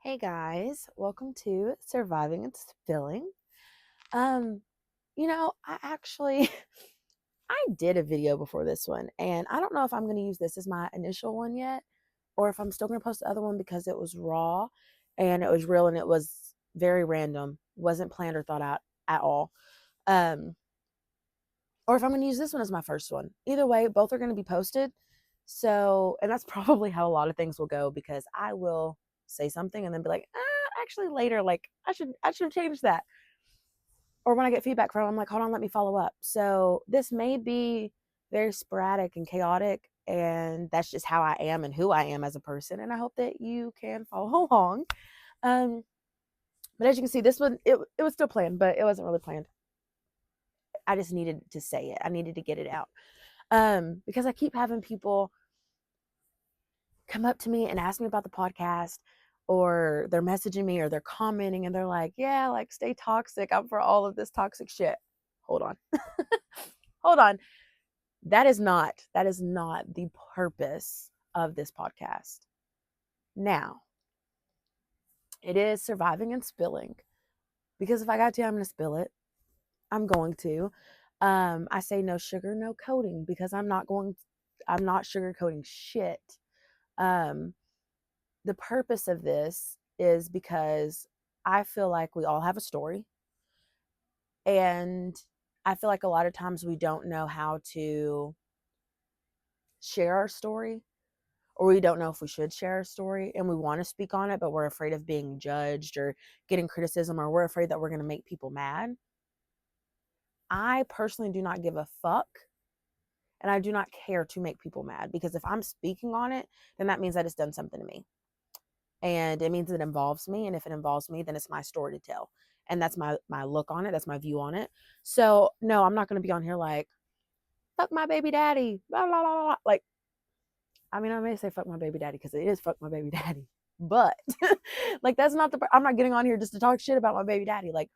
Hey guys, welcome to Surviving and Spilling. Um, I actually I did a video before this one, and I don't know if I'm going to use this as my initial one yet or if I'm still going to post the other one because it was raw and it was real and it was very random, wasn't planned or thought out at all. Um, or if I'm going to use this one as my first one. Either way, both are going to be posted. So, and that's probably how a lot of things will go because I will say something and then be like, actually later, like I should change that. Or when I get feedback from them, I'm like, hold on, let me follow up. So this may be very sporadic and chaotic, and that's just how I am and who I am as a person. And I hope that you can follow along. Um, but as you can see, this one it was still planned, but it wasn't really planned. I just needed to say it. I needed to get it out. Because I keep having people come up to me and ask me about the podcast, or they're messaging me or they're commenting and they're like, yeah, like stay toxic. I'm for all of this toxic shit. Hold on. Hold on. That is not the purpose of this podcast. Now, it is surviving and spilling because if I got to, I'm going to spill it. I'm going to. I say no sugar, no coating because I'm not sugarcoating shit. Um, the purpose of this is because I feel like we all have a story. And I feel like a lot of times we don't know how to share our story, or we don't know if we should share our story and we want to speak on it, but we're afraid of being judged or getting criticism, or we're afraid that we're going to make people mad. I personally do not give a fuck. And I do not care to make people mad because if I'm speaking on it, then that means that it's done something to me. And it means it involves me, and if it involves me, then it's my story to tell, and that's my look on it, that's my view on it. So no, I'm not going to be on here like fuck my baby daddy, blah, blah, blah, blah. Like, I mean, I may say fuck my baby daddy because it is fuck my baby daddy, but like that's not I'm not getting on here just to talk shit about my baby daddy. Like,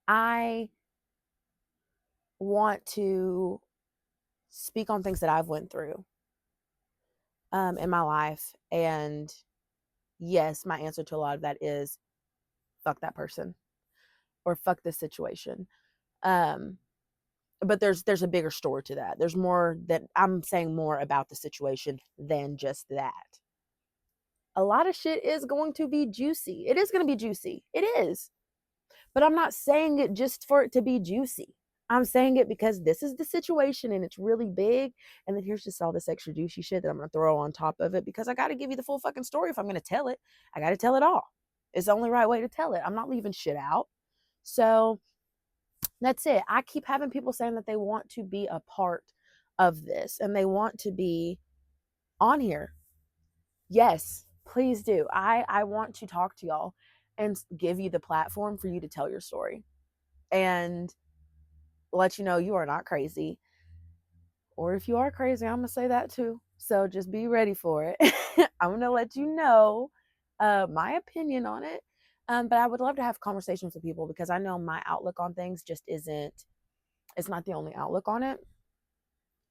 I want to speak on things that I've went through in my life, and yes, my answer to a lot of that is fuck that person or fuck this situation. Um, but there's a bigger story to that. There's more that I'm saying more about the situation than just that. A lot of shit is going to be juicy. It is going to be juicy. It is. But I'm not saying it just for it to be juicy. I'm saying it because this is the situation and it's really big. And then here's just all this extra juicy shit that I'm going to throw on top of it because I got to give you the full fucking story if I'm going to tell it. I got to tell it all. It's the only right way to tell it. I'm not leaving shit out. So that's it. I keep having people saying that they want to be a part of this and they want to be on here. Yes, please do. I want to talk to y'all and give you the platform for you to tell your story and let you know you are not crazy. Or if you are crazy, I'm going to say that too. So just be ready for it. I'm going to let you know my opinion on it. But I would love to have conversations with people because I know my outlook on things just isn't, it's not the only outlook on it.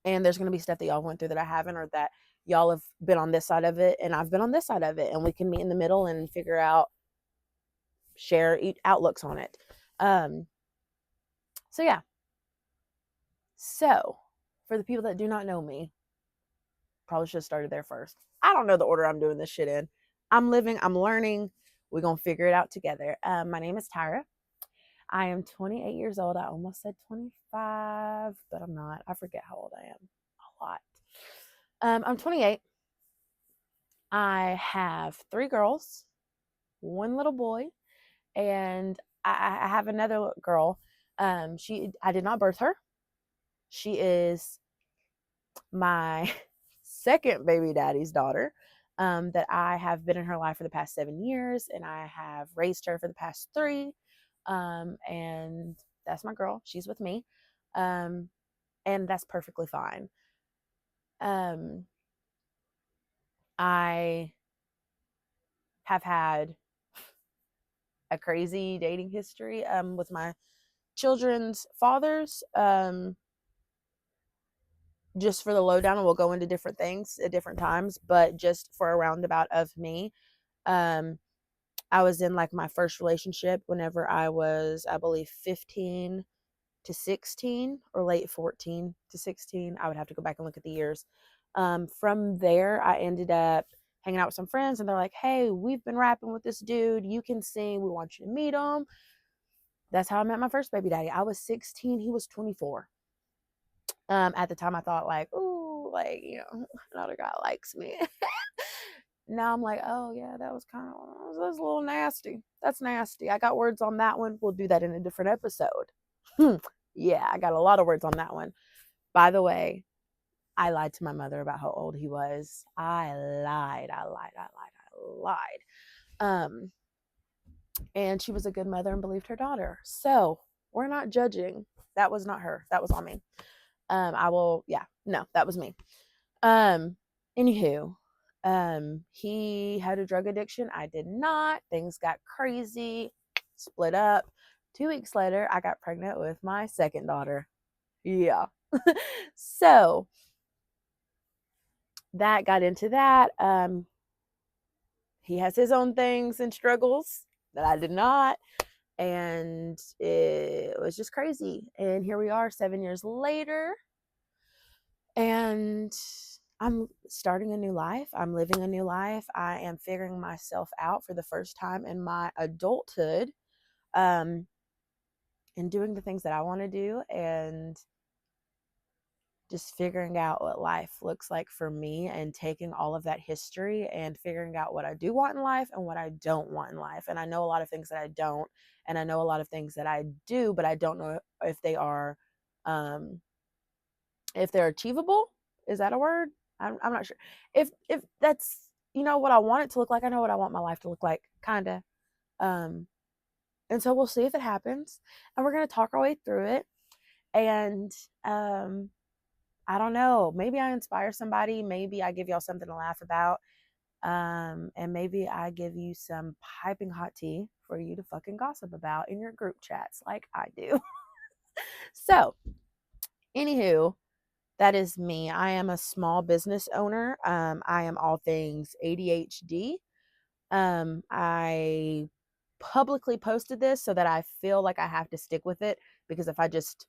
And there's going to be stuff that y'all went through that I haven't, or that y'all have been on this side of it and I've been on this side of it, and we can meet in the middle and figure out, share outlooks on it. So yeah. So for the people that do not know me, probably should have started there first. I don't know the order I'm doing this shit in. I'm living, I'm learning. We're going to figure it out together. My name is Tyra. I am 28 years old. I almost said 25, but I'm not. I forget how old I am a lot. I'm 28. I have 3 girls, 1 little boy, and I have another girl. I did not birth her. She is my second baby daddy's daughter. That I have been in her life for the past 7 years, and I have raised her for the past 3. And that's my girl. She's with me. And that's perfectly fine. I have had a crazy dating history with my children's fathers. Just for the lowdown, and we'll go into different things at different times, but just for a roundabout of me, I was in like my first relationship whenever I was, I believe, 15 to 16 or late 14 to 16. I would have to go back and look at the years. From there, I ended up hanging out with some friends, and they're like, hey, we've been rapping with this dude. You can sing. We want you to meet him. That's how I met my first baby daddy. I was 16. He was 24. At the time, I thought like, ooh, like, another guy likes me. Now I'm like, oh yeah, that was a little nasty. That's nasty. I got words on that one. We'll do that in a different episode. Yeah, I got a lot of words on that one. By the way, I lied to my mother about how old he was. I lied. And she was a good mother and believed her daughter. So we're not judging. That was not her. That was all me. That was me. Anywho, he had a drug addiction. I did not. Things got crazy, split up. 2 weeks later, I got pregnant with my second daughter. Yeah. So that got into that. He has his own things and struggles that I did not. And it was just crazy. And here we are 7 years later. And I'm starting a new life. I'm living a new life. I am figuring myself out for the first time in my adulthood, and doing the things that I want to do, and just figuring out what life looks like for me, and taking all of that history and figuring out what I do want in life and what I don't want in life. And I know a lot of things that I don't, and I know a lot of things that I do, but I don't know if they are, if they're achievable. Is that a word? I'm not sure. If that's, what I want it to look like. I know what I want my life to look like, kind of. And so we'll see if it happens. And we're going to talk our way through it. And I don't know. Maybe I inspire somebody. Maybe I give y'all something to laugh about. And maybe I give you some piping hot tea for you to fucking gossip about in your group chats like I do. So, anywho, that is me. I am a small business owner. I am all things ADHD. I publicly posted this so that I feel like I have to stick with it, because if I just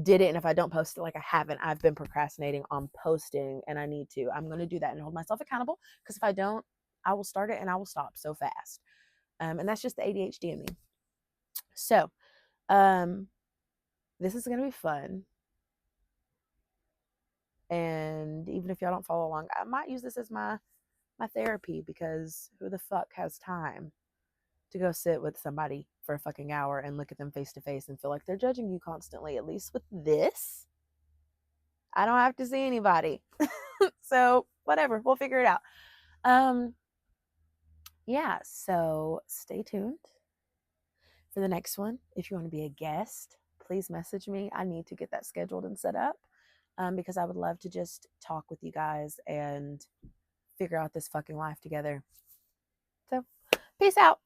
did it and if I don't post it, like I haven't, I've been procrastinating on posting, and I need to. I'm going to do that and hold myself accountable, because if I don't, I will start it and I will stop so fast. And that's just the ADHD in me. So, this is going to be fun. And even if y'all don't follow along, I might use this as my therapy, because who the fuck has time to go sit with somebody for a fucking hour and look at them face to face and feel like they're judging you constantly? At least with this, I don't have to see anybody. So whatever, we'll figure it out. Yeah, so stay tuned for the next one. If you want to be a guest, please message me. I need to get that scheduled and set up, because I would love to just talk with you guys and figure out this fucking life together. So, peace out.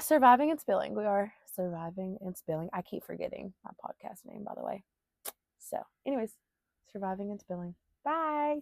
Surviving and Spilling. We are Surviving and Spilling. I keep forgetting my podcast name, by the way. So, anyways, Surviving and Spilling. Bye.